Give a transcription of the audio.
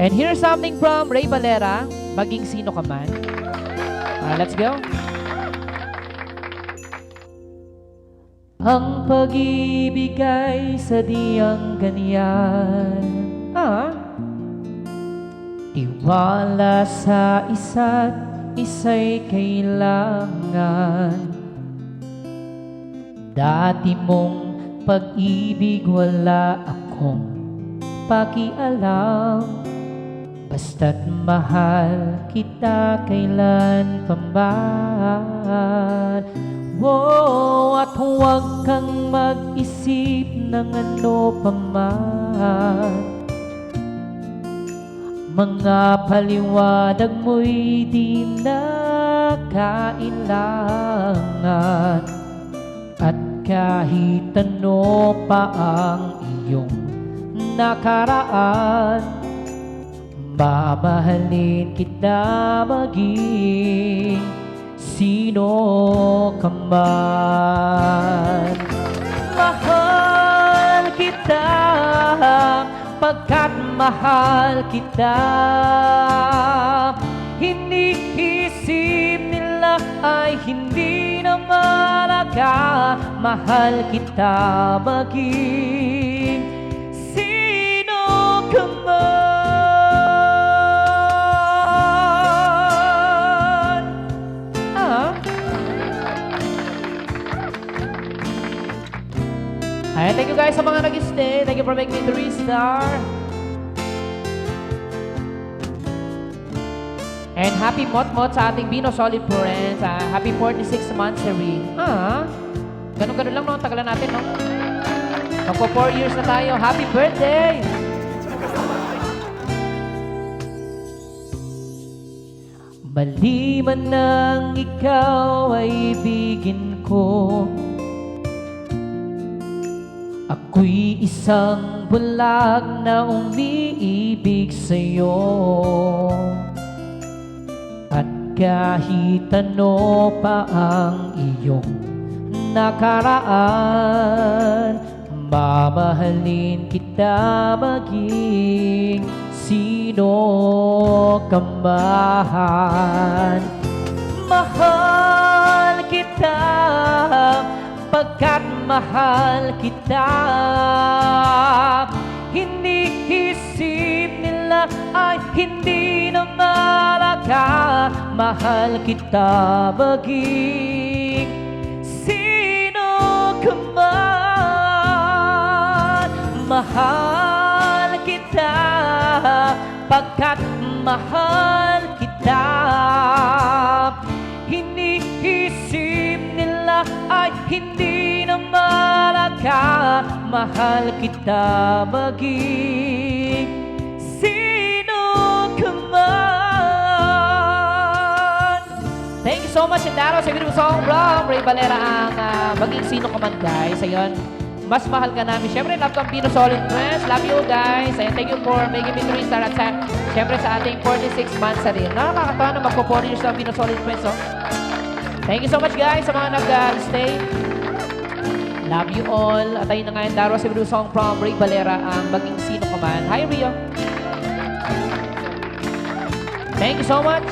And here's something from Ray Valera, Maging Sino Ka Man. Let's go. Ang pag-ibig ay sadyang ganyan. Tiwala sa isa't isa'y kailangan. Dati mong pag-ibig wala akong pakialam. Basta't mahal kita kailan pa man. Oh, at huwag kang mag-isip ng ano pa man. Mga paliwanag mo'y di na kailangan. At kahit ano pa ang iyong nakaraan, mamahalin kita maging sino ka man. Mahal kita pagkat mahal kita. Iniisip nila ay hindi na malaga. Mahal kita maging sino ka man. Ayan, thank you guys sa mga nag-stay. Thank you for making me 3-star. And happy mot-mot sa ating Bino Solid Friends. Happy 46 months, Sari. Ganun-ganun lang, no? Tagalan natin, no? Magpo 4 years na tayo. Happy birthday! Mali man nang ikaw ay ibigin ko, ako'y isang bulag na umiibig sa'yo. At kahit ano pa ang iyong nakaraan, mamahalin kita maging sino ka man. Mahal kita pagkat mahal kita. Iniisip nila ay hindi na malaga. Mahal kita maging sino ka man. Mahal kita pagkat mahal kita. Iniisip nila ay hindi na malaga. Mahal kita maging sino ka man. Thank you so much, Indaro, sa beautiful song from Ray Valera, ang Maging Sino Ka Man, guys. Ayun, mas mahal ka namin. Siyempre, love ko ang Bino Solid Friends. Love you, guys. Ayun, thank you for making me 3-star. At siyempre sa ating 46 months na rin. Nakakatawa na magpo 4 years ng Bino Solid Friends, oh. Thank you so much, guys, sa mga nag-stay. Love you all. At ayun na nga yung Daro sa video song from Ray Valera, ang Maging Sino Ka Man. Hi, Rio. Thank you so much.